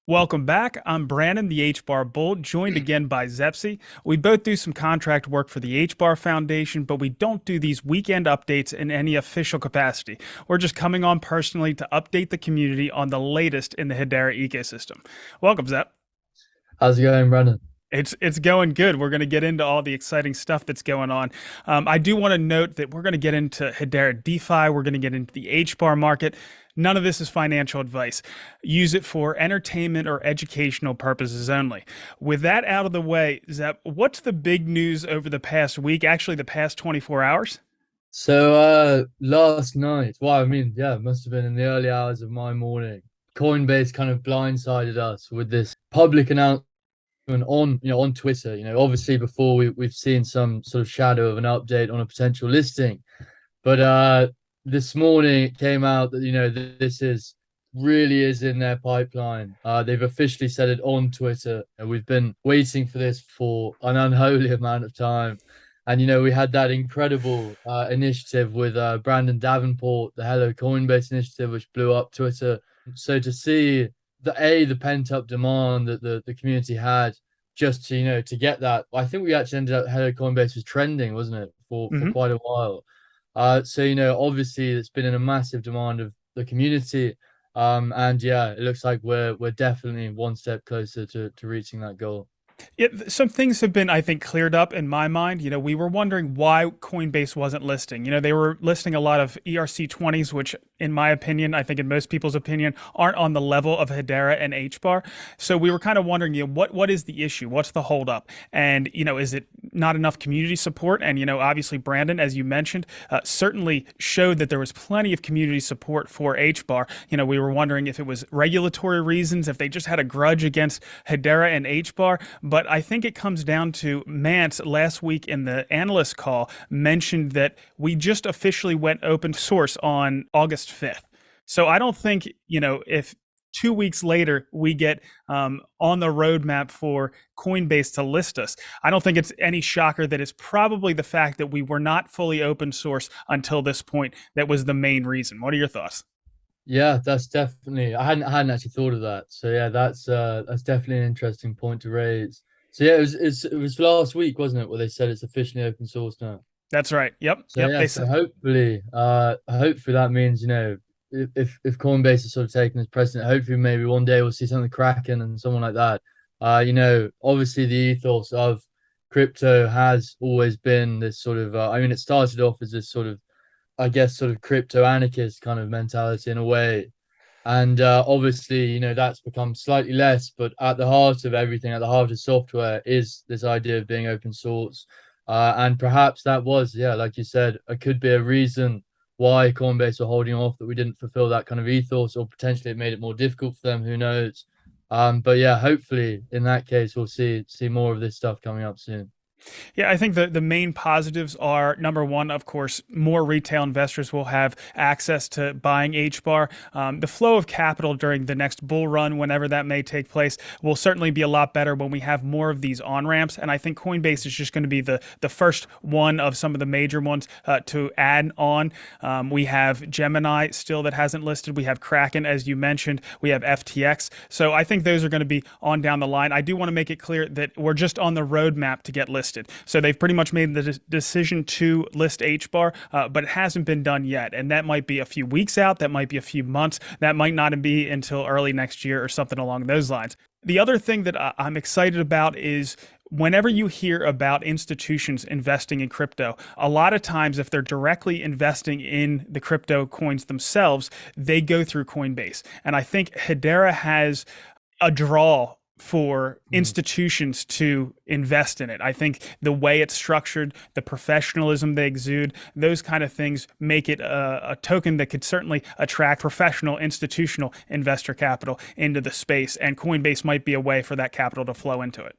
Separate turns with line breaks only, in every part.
Welcome back. I'm Brandon, the HBAR Bull, joined again by Zepsi. We both do some contract work for the HBAR Foundation, but we don't do these weekend updates in any official capacity. We're just coming on personally to update the community on the latest in the Hedera ecosystem. Welcome, Zep.
How's it going, Brandon?
It's going good. We're going to get into all the exciting stuff that's going on. I do want to note that we're going to get into Hedera DeFi. We're going to get into the HBAR market. None of this is financial advice. Use it for entertainment or educational purposes only. With that out of the way, Zep, what's the big news over the past week? Actually, the past 24 hours?
Last night, yeah, it must have been in the early hours of my morning. Coinbase kind of blindsided us with this public announcement on Twitter. Obviously before we've seen some sort of shadow of an update on a potential listing, but this morning it came out that this is really is in their pipeline. They've officially said it on Twitter, and we've been waiting for this for an unholy amount of time. And we had that incredible initiative with Brandon Davenport, the Hello Coinbase initiative, which blew up Twitter. So to see the pent up demand that the community had just to get that, I think we actually ended up Hello Coinbase was trending, wasn't it, for
Mhm.
quite a while. So obviously it's been in a massive demand of the community. And yeah, it looks like we're definitely one step closer to reaching that goal.
Yeah, some things have been, I think, cleared up in my mind. We were wondering why Coinbase wasn't listing. They were listing a lot of ERC20s, which, in my opinion, I think in most people's opinion, aren't on the level of Hedera and HBAR. So we were kind of wondering, what is the issue? What's the holdup? And, is it not enough community support? And, obviously, Brandon, as you mentioned, certainly showed that there was plenty of community support for HBAR. We were wondering if it was regulatory reasons, if they just had a grudge against Hedera and HBAR. But I think it comes down to Mance last week in the analyst call mentioned that we just officially went open source on August 5th. So I don't think, if 2 weeks later we get on the roadmap for Coinbase to list us, I don't think it's any shocker that it's probably the fact that we were not fully open source until this point that was the main reason. What are your thoughts?
Yeah, that's definitely I hadn't actually thought of that. So yeah, that's definitely an interesting point to raise. So yeah, it was last week, wasn't it, where they said it's officially open source now.
That's right. Yep.
So
Yep.
yeah,
They
so
said.
hopefully that means, if Coinbase is sort of taking this precedent, hopefully maybe one day we'll see something cracking and someone like that. Obviously the ethos of crypto has always been this sort of it started off as this sort of, I guess, sort of crypto anarchist kind of mentality in a way. And obviously, that's become slightly less, but at the heart of everything, at the heart of software, is this idea of being open source. And perhaps that was, yeah, like you said, it could be a reason why Coinbase were holding off, that we didn't fulfill that kind of ethos, or potentially it made it more difficult for them. Who knows? But yeah, hopefully in that case, we'll see more of this stuff coming up soon.
Yeah, I think the main positives are number one, of course, more retail investors will have access to buying HBAR. The flow of capital during the next bull run, whenever that may take place, will certainly be a lot better when we have more of these on ramps. And I think Coinbase is just going to be the first one of some of the major ones to add on. We have Gemini still that hasn't listed. We have Kraken, as you mentioned. We have FTX. So I think those are going to be on down the line. I do want to make it clear that we're just on the roadmap to get listed. So they've pretty much made the decision to list HBAR, but it hasn't been done yet. And that might be a few weeks out. That might be a few months. That might not be until early next year or something along those lines. The other thing that I'm excited about is whenever you hear about institutions investing in crypto, a lot of times, if they're directly investing in the crypto coins themselves, they go through Coinbase. And I think Hedera has a draw for
Mm.
institutions to invest in it. I think the way it's structured, the professionalism they exude, those kind of things make it a token that could certainly attract professional institutional investor capital into the space. And Coinbase might be a way for that capital to flow into it.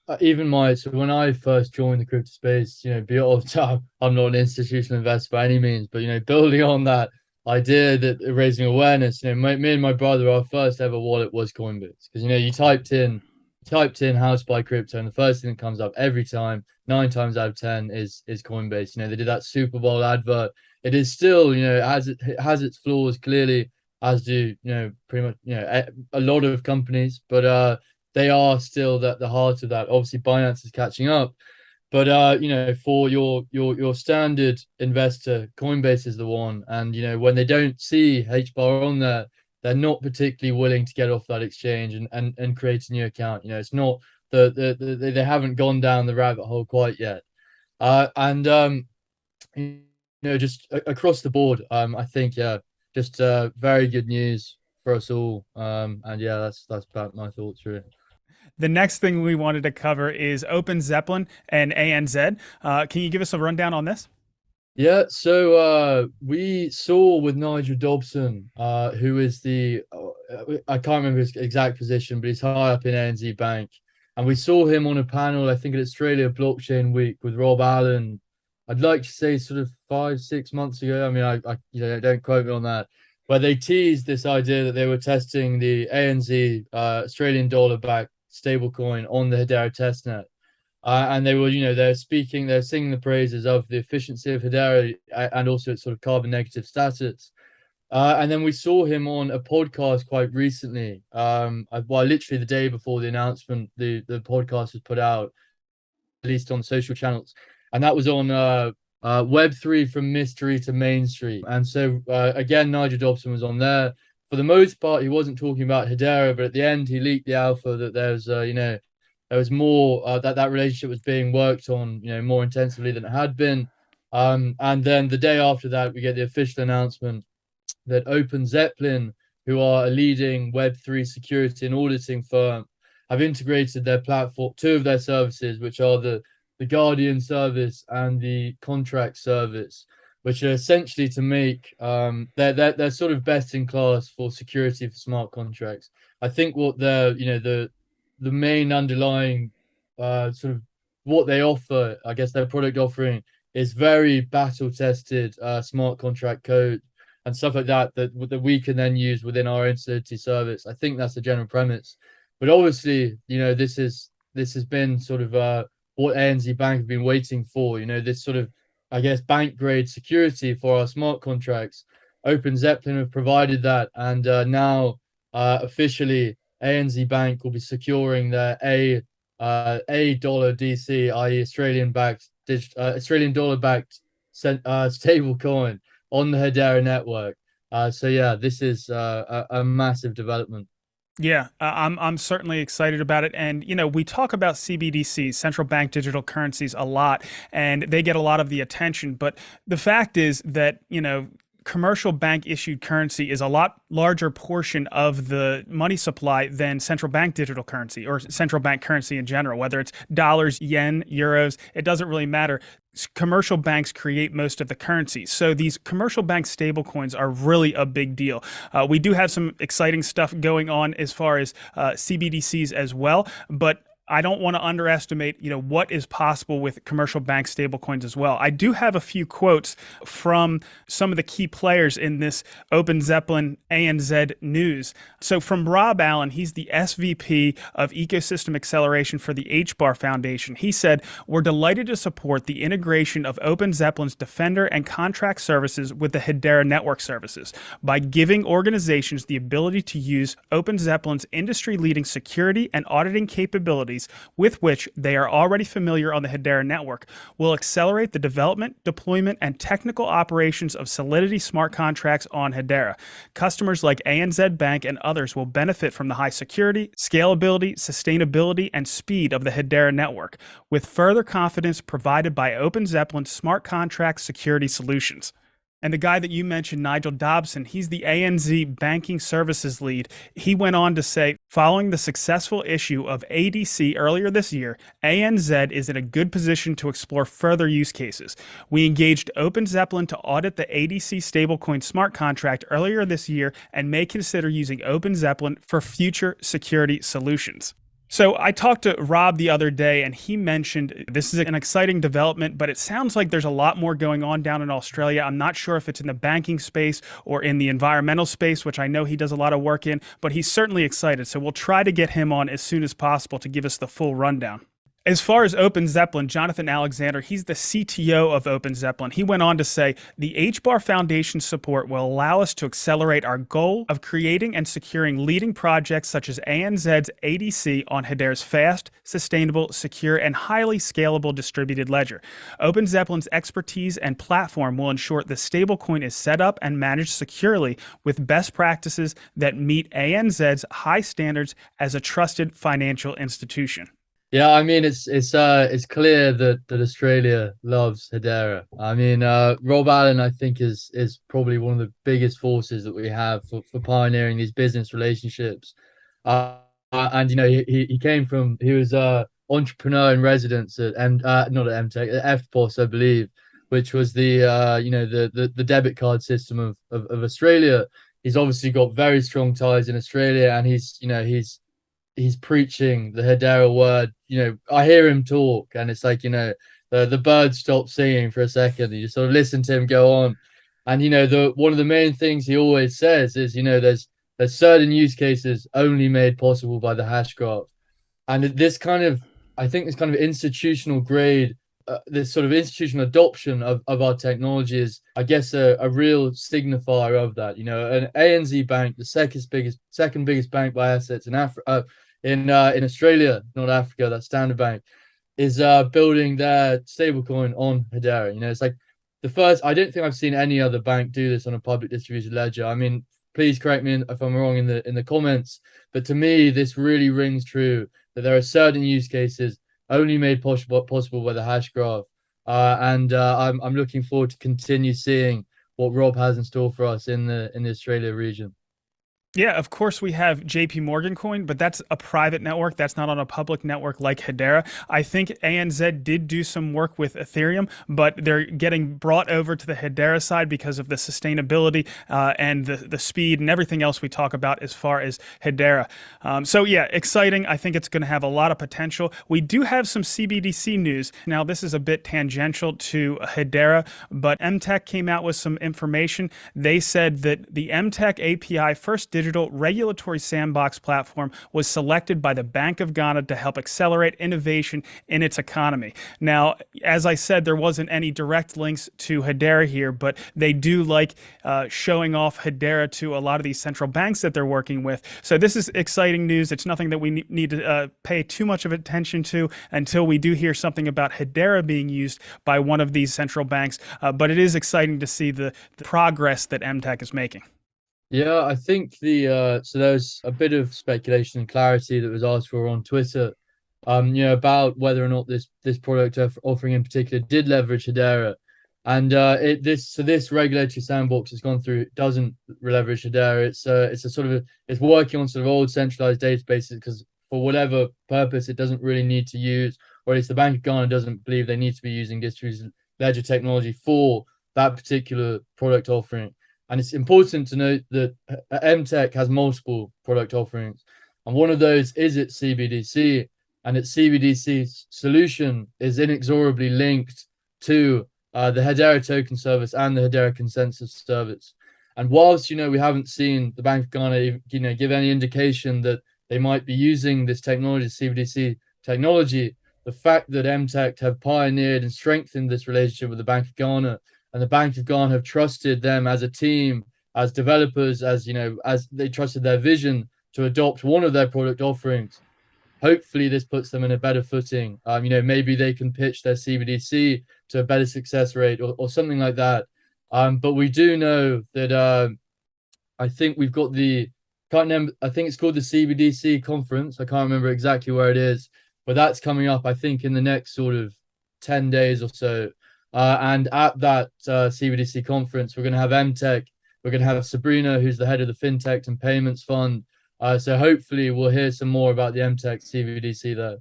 So when I first joined the crypto space, beyond I'm not an institutional investor by any means, but building on that idea that raising awareness, me and my brother, our first ever wallet was Coinbase, because you typed in how to buy crypto, and the first thing that comes up every time, 9 times out of 10, is Coinbase. They did that Super Bowl advert. It is still, it has its flaws clearly, as do pretty much a lot of companies, but they are still the heart of that. Obviously, Binance is catching up, but for your standard investor, Coinbase is the one. And when they don't see HBAR on there, they're not particularly willing to get off that exchange and create a new account. It's not they haven't gone down the rabbit hole quite yet. And just across the board, I think just very good news for us all. And yeah, that's about my thoughts really.
The next thing we wanted to cover is Open Zeppelin and ANZ. Can you give us a rundown on this?
Yeah, so we saw with Nigel Dobson, who is I can't remember his exact position, but he's high up in ANZ Bank. And we saw him on a panel, I think at Australia Blockchain Week with Rob Allen. I'd like to say sort of 5-6 months ago. I mean, I don't quote me on that, where they teased this idea that they were testing the ANZ Australian dollar backed stablecoin on the Hedera testnet. And they were, they're singing the praises of the efficiency of Hedera and also its sort of carbon negative status. And then we saw him on a podcast quite recently. Literally the day before the announcement, the podcast was put out, at least on social channels, and that was on Web3 from mystery to mainstream. And so again, Nigel Dobson was on there. For the most part, he wasn't talking about Hedera, but at the end, he leaked the alpha that there's there was more that relationship was being worked on, more intensively than it had been. And then the day after that, we get the official announcement that Open Zeppelin, who are a leading Web3 security and auditing firm, have integrated their platform, two of their services, which are the Guardian service and the contract service, which are essentially to make they're sort of best in class for security for smart contracts. I think what they're the main underlying sort of what they offer, I guess their product offering is very battle tested smart contract code and stuff like that we can then use within our Solidity service. I think that's the general premise. But obviously, this has been sort of what ANZ Bank have been waiting for, this sort of, I guess, bank grade security for our smart contracts. Open Zeppelin have provided that, and now officially ANZ Bank will be securing their a dollar DC, i.e. Australian dollar backed stable coin on the Hedera network. So yeah, this is a massive development.
Yeah, I'm certainly excited about it. And, we talk about CBDCs, central bank digital currencies, a lot, and they get a lot of the attention. But the fact is that, commercial bank issued currency is a lot larger portion of the money supply than central bank digital currency or central bank currency in general, whether it's dollars, yen, euros, it doesn't really matter. Commercial banks create most of the currency. So these commercial bank stablecoins are really a big deal. We do have some exciting stuff going on as far as CBDCs as well, but I don't want to underestimate, what is possible with commercial bank stablecoins as well. I do have a few quotes from some of the key players in this Open Zeppelin ANZ news. So from Rob Allen, he's the SVP of Ecosystem Acceleration for the HBAR Foundation. He said, "We're delighted to support the integration of Open Zeppelin's Defender and contract services with the Hedera network services by giving organizations the ability to use Open Zeppelin's industry-leading security and auditing capabilities with which they are already familiar on the Hedera network, will accelerate the development, deployment, and technical operations of Solidity smart contracts on Hedera. Customers like ANZ Bank and others will benefit from the high security, scalability, sustainability, and speed of the Hedera network, with further confidence provided by Open Zeppelin's smart contract security solutions." And the guy that you mentioned, Nigel Dobson, he's the ANZ banking services lead. He went on to say, "Following the successful issue of ADC earlier this year, ANZ is in a good position to explore further use cases. We engaged Open Zeppelin to audit the ADC stablecoin smart contract earlier this year and may consider using Open Zeppelin for future security solutions." So I talked to Rob the other day, and he mentioned this is an exciting development, but it sounds like there's a lot more going on down in Australia. I'm not sure if it's in the banking space or in the environmental space, which I know he does a lot of work in, but he's certainly excited. So we'll try to get him on as soon as possible to give us the full rundown. As far as Open Zeppelin, Jonathan Alexander, he's the CTO of Open Zeppelin. He went on to say, the HBAR Foundation support will allow us to accelerate our goal of creating and securing leading projects such as ANZ's ADC on Hedera's fast, sustainable, secure, and highly scalable distributed ledger. Open Zeppelin's expertise and platform will ensure the stablecoin is set up and managed securely with best practices that meet ANZ's high standards as a trusted financial institution.
Yeah, I mean it's clear that Australia loves Hedera. I mean, Rob Allen, I think is probably one of the biggest forces that we have for pioneering these business relationships. And he came from, he was entrepreneur in residence at not at Emtech, at FPOS, I believe, which was the debit card system of Australia. He's obviously got very strong ties in Australia, and he's preaching the Hedera word. I hear him talk, and it's like, the birds stop singing for a second. You just sort of listen to him go on. And, one of the main things he always says is, there's certain use cases only made possible by the hash graph. And I think this kind of institutional grade, this sort of institutional adoption of our technology is, I guess, a real signifier of that. An ANZ bank, the second biggest bank by assets in Africa, in Australia, not Africa, that's Standard Bank, is building their stablecoin on Hedera. It's like the first. I don't think I've seen any other bank do this on a public distributed ledger. I mean, please correct me if I'm wrong in the comments, but to me, this really rings true that there are certain use cases only made possible by the hash graph, and I'm looking forward to continue seeing what Rob has in store for us in the Australia region.
Yeah, of course we have JP Morgan coin, but that's a private network. That's not on a public network like Hedera. I think ANZ did do some work with Ethereum, but they're getting brought over to the Hedera side because of the sustainability and the speed and everything else we talk about as far as Hedera. So yeah, exciting. I think it's going to have a lot of potential. We do have some CBDC news. Now, this is a bit tangential to Hedera, but Emtech came out with some information. They said that the Emtech API first digital regulatory sandbox platform was selected by the Bank of Ghana to help accelerate innovation in its economy. Now, as I said, there wasn't any direct links to Hedera here, but they do like showing off Hedera to a lot of these central banks that they're working with. So this is exciting news. It's nothing that we need to pay too much of attention to until we do hear something about Hedera being used by one of these central banks. But it is exciting to see the progress that Emtech is making.
Yeah, I think so there's a bit of speculation and clarity that was asked for on Twitter, about whether or not this product offering in particular did leverage Hedera, and this regulatory sandbox has gone through doesn't leverage Hedera. It's a sort of it's working on sort of old centralized databases because for whatever purpose it doesn't really need to use, or at least the Bank of Ghana doesn't believe they need to be using distributed ledger technology for that particular product offering. And it's important to note that Emtech has multiple product offerings, and one of those is its CBDC, and its CBDC solution is inexorably linked to the Hedera token service and the Hedera consensus service. And whilst we haven't seen the Bank of Ghana give any indication that they might be using this technology, CBDC technology, the fact that Emtech have pioneered and strengthened this relationship with the Bank of Ghana, and the Bank of Ghana have trusted them as a team, as developers, as they trusted their vision to adopt one of their product offerings. Hopefully, this puts them in a better footing. Maybe they can pitch their CBDC to a better success rate or something like that. But we do know that I think we've got I think it's called the CBDC conference. I can't remember exactly where it is, but that's coming up, I think, in the next sort of 10 days or so. And at that CBDC conference, we're going to have Emtech, we're going to have Sabrina, who's the head of the FinTech and Payments Fund. So hopefully we'll hear some more about the Emtech CBDC there.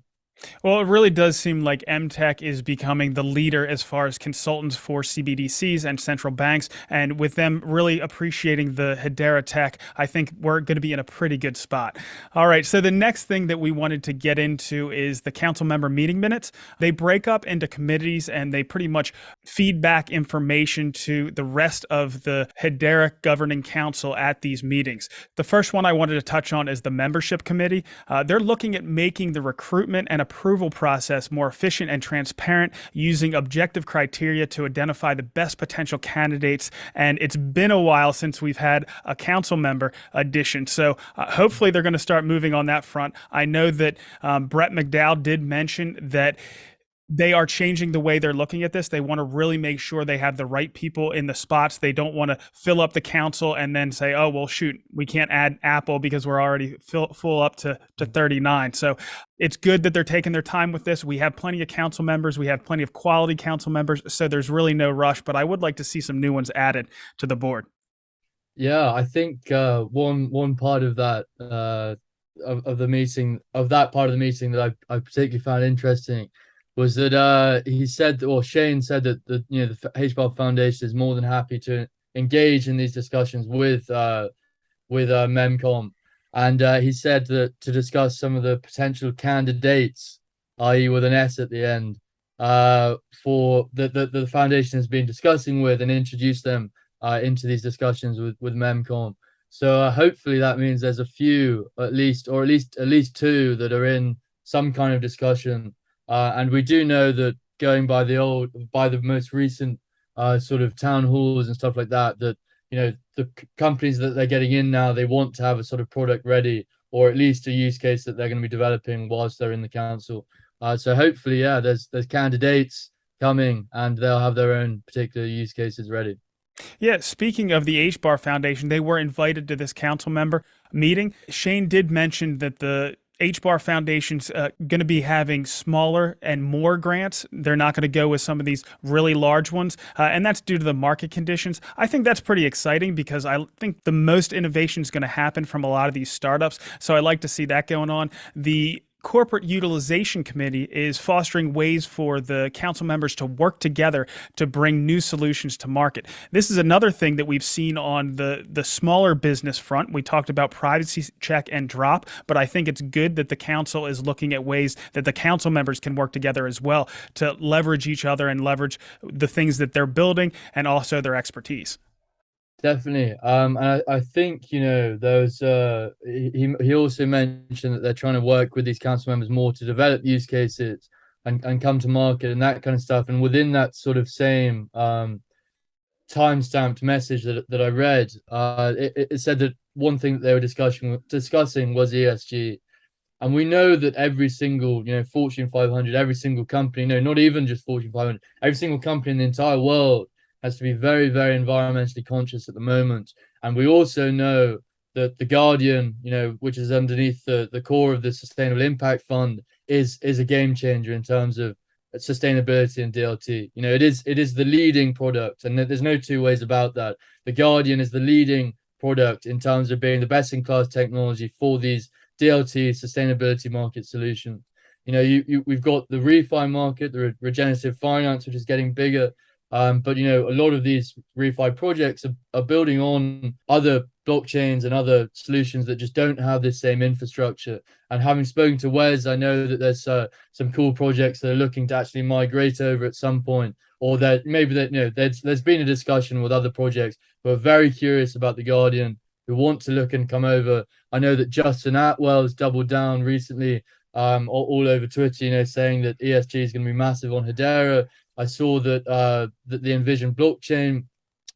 Well, it really does seem like Emtech is becoming the leader as far as consultants for CBDCs and central banks. And with them really appreciating the Hedera tech, I think we're going to be in a pretty good spot. All right, so the next thing that we wanted to get into is the council member meeting minutes. They break up into committees and they pretty much feed back information to the rest of the Hedera governing council at these meetings. The first one I wanted to touch on is the membership committee. They're looking at making the recruitment and approval process more efficient and transparent, using objective criteria to identify the best potential candidates. And it's been a while since we've had a council member addition. So hopefully they're going to start moving on that front. I know that Brett McDowell did mention that they are changing the way they're looking at this. They want to really make sure they have the right people in the spots. They don't want to fill up the council and then say, oh, well, shoot, we can't add Apple because we're already full up to 39. So it's good that they're taking their time with this. We have plenty of council members. We have plenty of quality council members. So there's really no rush, but I would like to see some new ones added to the board.
Yeah, I think one part of that of the meeting, of that part of the meeting that I particularly found interesting was that he said, or Shane said, that the HBAR Foundation is more than happy to engage in these discussions with Memcom, and he said that to discuss some of the potential candidates, i.e., with an S at the end, for the foundation has been discussing with, and introduce them into these discussions with Memcom. So hopefully that means there's a few, at least two, that are in some kind of discussion. And we do know that, going by the most recent sort of town halls and stuff like that, that the companies that they're getting in now, they want to have a sort of product ready, or at least a use case that they're going to be developing whilst they're in the council. So hopefully, yeah, there's candidates coming, and they'll have their own particular use cases ready.
Yeah, speaking of the HBAR Foundation, they were invited to this council member meeting. Shane did mention that the HBAR Foundation's going to be having smaller and more grants. They're not going to go with some of these really large ones, and that's due to the market conditions. I think that's pretty exciting because I think the most innovation is going to happen from a lot of these startups, so I like to see that going on. The Corporate Utilization Committee is fostering ways for the council members to work together to bring new solutions to market. This is another thing that we've seen on the smaller business front. We talked about privacy check and drop, but I think it's good that the council is looking at ways that the council members can work together as well to leverage each other and leverage the things that they're building and also their expertise.
Definitely. And I think, those he also mentioned that they're trying to work with these council members more to develop use cases and come to market and that kind of stuff. And within that sort of same time-stamped message that I read, it said that one thing that they were discussing was ESG. And we know that every single, Fortune 500, every single company, no, not even just Fortune 500, every single company in the entire world has to be very, very environmentally conscious at the moment. And we also know that the Guardian, which is underneath the core of the Sustainable Impact Fund, is a game changer in terms of sustainability and DLT. It is the leading product, and there's no two ways about that. The Guardian is the leading product in terms of being the best in class technology for these DLT sustainability market solutions. We've got the refi market, the regenerative finance, which is getting bigger. But a lot of these refi projects are building on other blockchains and other solutions that just don't have this same infrastructure. And having spoken to Wes, I know that there's some cool projects that are looking to actually migrate over at some point, or that maybe there's been a discussion with other projects who are very curious about the Guardian, who want to look and come over. I know that Justin Atwell has doubled down recently all over Twitter, saying that ESG is going to be massive on Hedera. I saw that the Envision blockchain,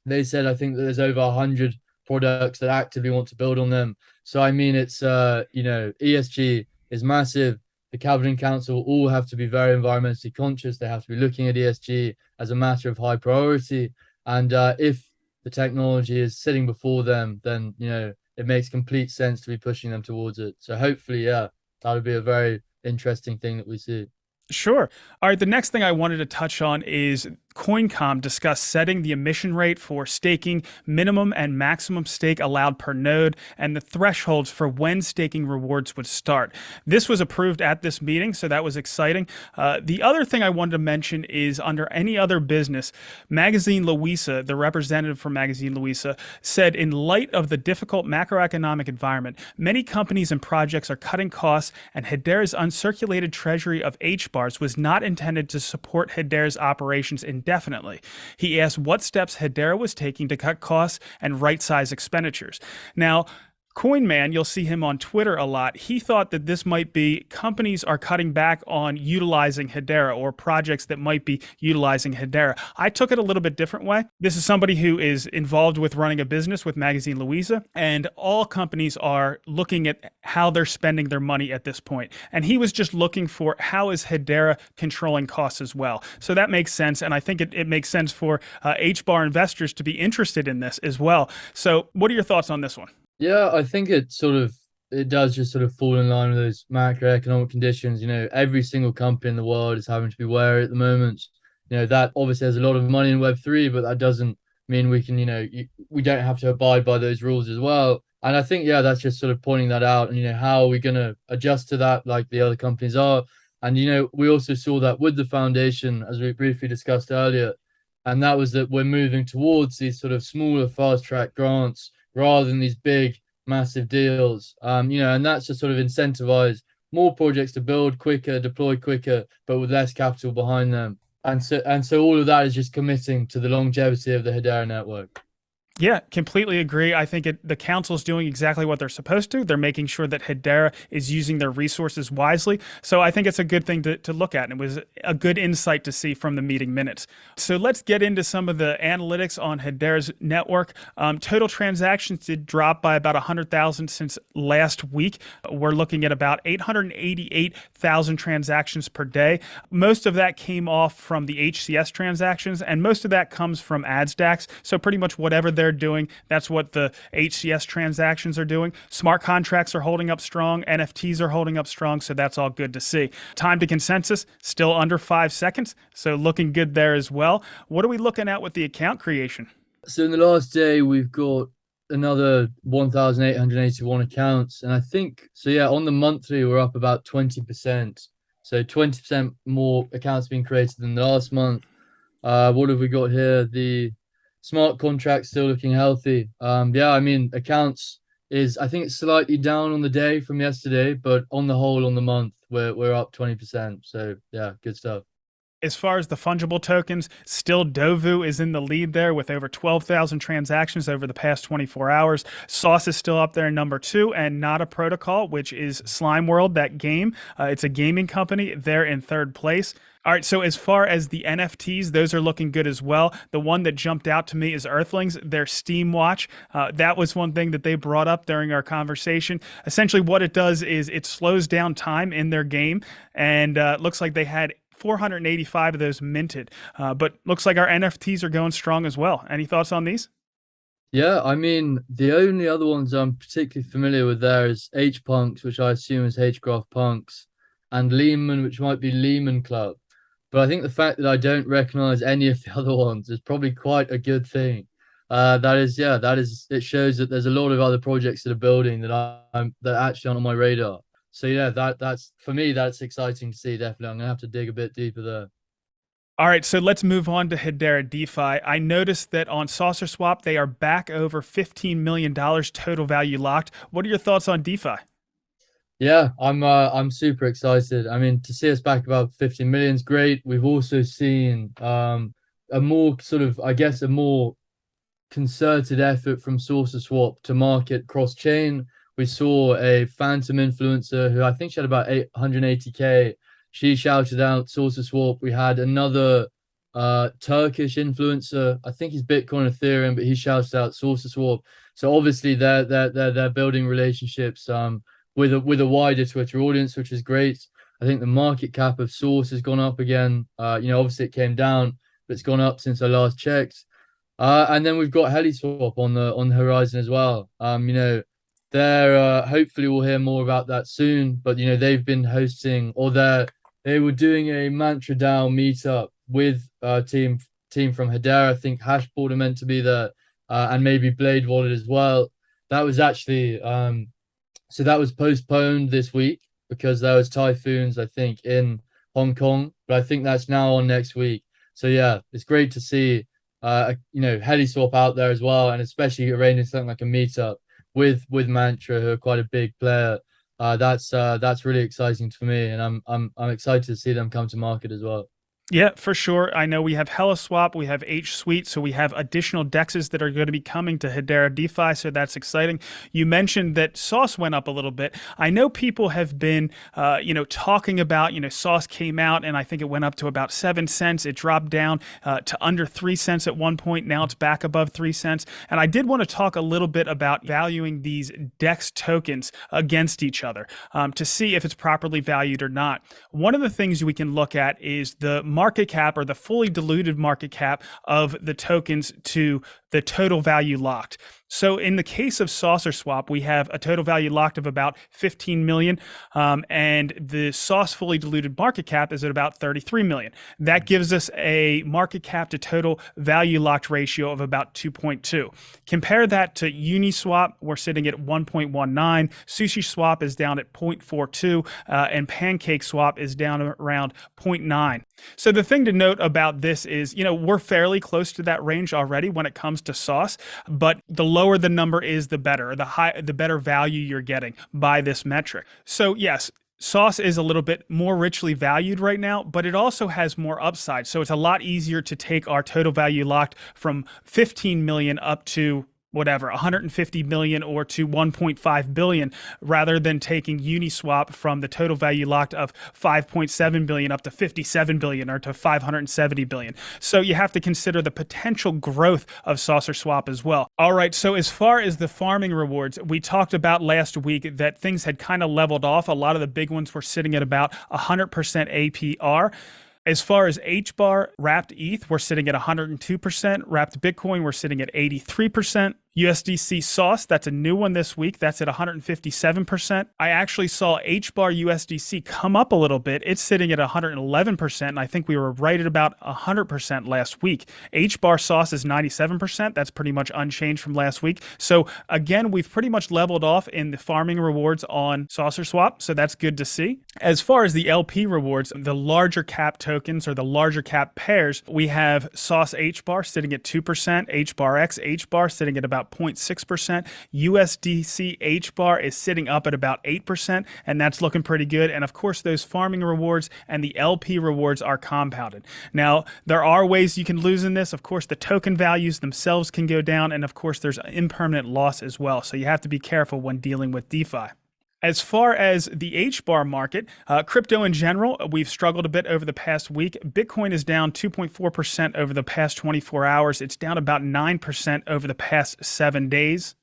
they said, I think that there's over 100 products that actively want to build on them. So I mean, it's ESG is massive. The Cabinet Council all have to be very environmentally conscious. They have to be looking at ESG as a matter of high priority. And if the technology is sitting before them, then it makes complete sense to be pushing them towards it. So hopefully, that would be a very interesting thing that we see.
Sure. All right. The next thing I wanted to touch on is CoinCom discussed setting the emission rate for staking, minimum and maximum stake allowed per node, and the thresholds for when staking rewards would start. This was approved at this meeting, so that was exciting. The other thing I wanted to mention is, under any other business, Magazine Luiza, the representative from Magazine Luiza, said, in light of the difficult macroeconomic environment, many companies and projects are cutting costs, and Hedera's uncirculated treasury of HBARs was not intended to support Hedera's operations indefinitely. He asked what steps Hedera was taking to cut costs and right-size expenditures. Now, Coinman, you'll see him on Twitter a lot. He thought that this might be companies are cutting back on utilizing Hedera or projects that might be utilizing Hedera. I took it a little bit different way. This is somebody who is involved with running a business with Magazine Louisa, and all companies are looking at how they're spending their money at this point. And he was just looking for how is Hedera controlling costs as well. So that makes sense, and I think it makes sense for HBAR investors to be interested in this as well. So what are your thoughts on this one?
Yeah, I think it does just sort of fall in line with those macroeconomic conditions. Every single company in the world is having to be wary at the moment. That obviously has a lot of money in Web3, but that doesn't mean we can, we don't have to abide by those rules as well. And I think, yeah, that's just sort of pointing that out. And, how are we going to adjust to that like the other companies are? And, we also saw that with the foundation, as we briefly discussed earlier, and that was that we're moving towards these sort of smaller fast track grants rather than these big, massive deals. And that's to sort of incentivize more projects to build quicker, deploy quicker, but with less capital behind them. And so all of that is just committing to the longevity of the Hedera network.
Yeah, completely agree. I think the council's doing exactly what they're supposed to. They're making sure that Hedera is using their resources wisely. So I think it's a good thing to look at. And it was a good insight to see from the meeting minutes. So let's get into some of the analytics on Hedera's network. Total transactions did drop by about 100,000 since last week. We're looking at about 888,000 transactions per day. Most of that came off from the HCS transactions, and most of that comes from AdStacks. So pretty much whatever they're doing, that's what the HCS transactions are doing. Smart contracts are holding up strong. NFTs are holding up strong. So that's all good to see. Time to consensus, still under 5 seconds. So looking good there as well. What are we looking at with the account creation?
So in the last day, we've got another 1,881 accounts. And I think, so yeah, on the monthly, we're up about 20%. So 20% more accounts being created than the last month. What have we got here? The smart contracts still looking healthy. Yeah, I mean, accounts I think it's slightly down on the day from yesterday, but on the whole, on the month, we're up 20%. So yeah, good stuff.
As far as the fungible tokens, still Dovu is in the lead there with over 12,000 transactions over the past 24 hours. Sauce is still up there number 2, and Not a Protocol, which is Slime World, that game. It's a gaming company. They're in 3rd place. All right, so as far as the NFTs, those are looking good as well. The one that jumped out to me is Earthlings, their Steam Watch. That was one thing that they brought up during our conversation. Essentially, what it does is it slows down time in their game, and looks like they had 485 of those minted. But looks like our NFTs are going strong as well. Any thoughts on these?
Yeah, I mean, the only other ones I'm particularly familiar with there is H-Punks, which I assume is H-Graph Punks, and Lehman, which might be Lehman Club. But I think the fact that I don't recognize any of the other ones is probably quite a good thing. It shows that there's a lot of other projects that are building that actually aren't on my radar. So yeah, that's for me, that's exciting to see. Definitely, I'm gonna have to dig a bit deeper there.
All right, so let's move on to Hedera DeFi. I noticed that on Saucer Swap, they are back over $15 million total value locked. What are your thoughts on DeFi?
Yeah, I'm super excited. I mean, to see us back about 15 million is great. We've also seen a more sort of, I guess, a more concerted effort from Saucer Swap to market cross chain. We saw a phantom influencer who I think she had about 880K. She shouted out Saucer Swap. We had another Turkish influencer. I think he's Bitcoin Ethereum, but he shouted out Saucer Swap. So obviously they're building relationships with a wider Twitter audience, which is great. I think the market cap of Source has gone up again. Obviously it came down, but it's gone up since I last checked. And then we've got HeliSwap on the horizon as well. They're hopefully we'll hear more about that soon. But they've been hosting, or they were doing a Mantra DAO meetup with team from Hedera. I think Hashboard are meant to be there, and maybe Blade Wallet as well. That was actually so that was postponed this week because there was typhoons, I think, in Hong Kong. But I think that's now on next week. So yeah, it's great to see HeliSwap out there as well, and especially arranging something like a meetup with Mantra, who are quite a big player. That's really exciting for me, and I'm excited to see them come to market as well.
Yeah, for sure. I know we have HeliSwap, we have HSuite, so we have additional DEXs that are going to be coming to Hedera DeFi, so that's exciting. You mentioned that Sauce went up a little bit. I know people have been, talking about, Sauce came out and I think it went up to about 7 cents. It dropped down to under 3 cents at one point. Now it's back above 3 cents. And I did want to talk a little bit about valuing these DEX tokens against each other to see if it's properly valued or not. One of the things we can look at is the market cap or the fully diluted market cap of the tokens to the total value locked. So in the case of Saucer Swap, we have a total value locked of about 15 million, and the Sauce fully diluted market cap is at about 33 million. That gives us a market cap to total value locked ratio of about 2.2. Compare that to Uniswap, we're sitting at 1.19. Sushi Swap is down at 0.42, and Pancake Swap is down around 0.9. So the thing to note about this is, we're fairly close to that range already when it comes to Sauce, but the lower the number is, the better. The better value you're getting by this metric. So yes, Sauce is a little bit more richly valued right now, but it also has more upside. So it's a lot easier to take our total value locked from 15 million up to whatever, 150 million or to 1.5 billion, rather than taking Uniswap from the total value locked of 5.7 billion up to 57 billion or to 570 billion. So you have to consider the potential growth of Saucer Swap as well. All right, so as far as the farming rewards, we talked about last week that things had kind of leveled off. A lot of the big ones were sitting at about 100% APR. As far as HBAR wrapped ETH, we're sitting at 102%. Wrapped Bitcoin, we're sitting at 83%. USDC Sauce, that's a new one this week. That's at 157%. I actually saw HBAR USDC come up a little bit. It's sitting at 111%, and I think we were right at about 100% last week. HBAR Sauce is 97%. That's pretty much unchanged from last week. So again, we've pretty much leveled off in the farming rewards on Saucer Swap, so that's good to see. As far as the LP rewards, the larger cap tokens or the larger cap pairs, we have Sauce HBAR sitting at 2%, HBAR X HBAR sitting at about 0.6%. USDC HBAR is sitting up at about 8%, and that's looking pretty good. And of course, those farming rewards and the LP rewards are compounded. Now, there are ways you can lose in this. Of course, the token values themselves can go down, and of course, there's impermanent loss as well. So you have to be careful when dealing with DeFi. As far as the HBAR market, crypto in general, we've struggled a bit over the past week. Bitcoin is down 2.4% over the past 24 hours. It's down about 9% over the past 7 days.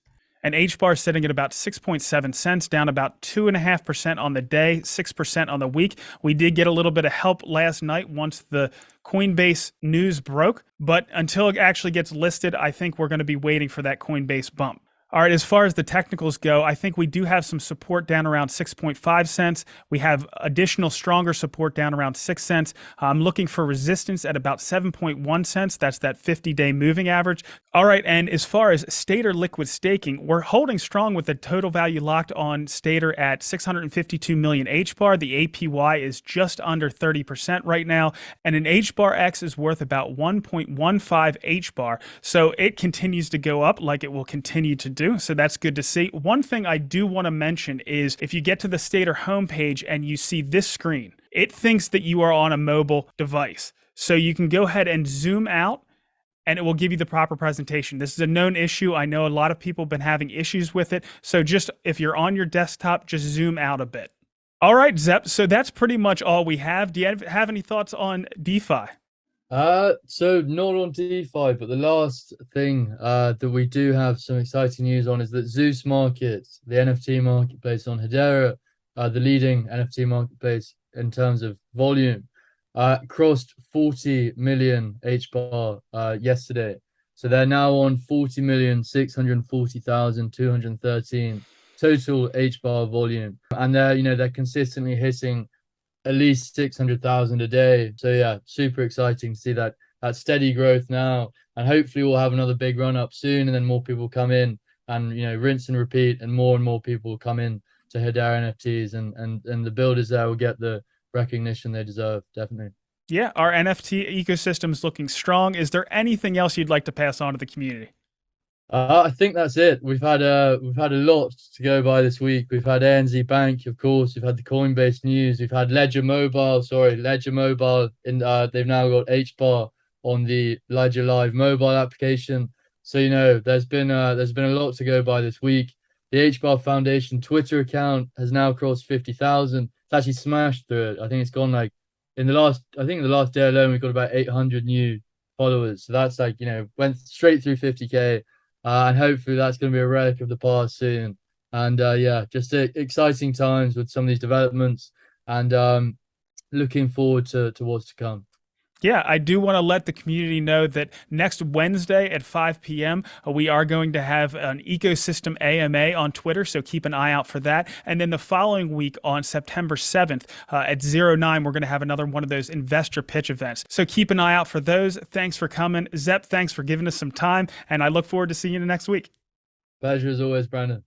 And HBAR is sitting at about 6.7 cents, down about 2.5% on the day, 6% on the week. We did get a little bit of help last night once the Coinbase news broke. But until it actually gets listed, I think we're going to be waiting for that Coinbase bump. All right, as far as the technicals go, I think we do have some support down around 6.5 cents. We have additional stronger support down around 6 cents. I'm looking for resistance at about 7.1 cents. That's that 50-day moving average. All right, and as far as Stater liquid staking, we're holding strong with the total value locked on Stater at 652 million HBAR. The APY is just under 30% right now, and an HBAR X is worth about 1.15 HBAR. So it continues to go up like it will continue to do. So that's good to see. One thing I do want to mention is if you get to the Stater homepage and you see this screen, it thinks that you are on a mobile device. So you can go ahead and zoom out and it will give you the proper presentation. This is a known issue. I know a lot of people have been having issues with it. So just if you're on your desktop, just zoom out a bit. All right, Zep. So that's pretty much all we have. Do you have any thoughts on DeFi?
So not on DeFi, but the last thing that we do have some exciting news on is that Zeus Market, the NFT marketplace on Hedera, the leading NFT marketplace in terms of volume, crossed 40 million HBAR yesterday. So they're now on 40,640,213 total HBAR volume, and they're consistently hitting at least 600,000 a day. So yeah, super exciting to see that steady growth now, and hopefully we'll have another big run up soon, and then more people come in, and rinse and repeat, and more people will come in to Hedera NFTs, and the builders there will get the recognition they deserve, definitely.
Yeah, our NFT ecosystem is looking strong. Is there anything else you'd like to pass on to the community?
I think that's it. We've had a lot to go by this week. We've had ANZ Bank, of course. We've had the Coinbase news. We've had Ledger Mobile. They've now got HBAR on the Ledger Live mobile application. So there's been a lot to go by this week. The HBAR Foundation Twitter account has now crossed 50,000. It's actually smashed through it. I think it's gone like in the last day alone, we've got about 800 new followers. So that's like, went straight through 50K. And hopefully that's going to be a relic of the past soon. And yeah, just exciting times with some of these developments, and looking forward to what's to come.
Yeah, I do want to let the community know that next Wednesday at 5 p.m., we are going to have an ecosystem AMA on Twitter, so keep an eye out for that. And then the following week on September 7th at 09, we're going to have another one of those investor pitch events. So keep an eye out for those. Thanks for coming. Zep, thanks for giving us some time, and I look forward to seeing you next week.
Pleasure as always, Brandon.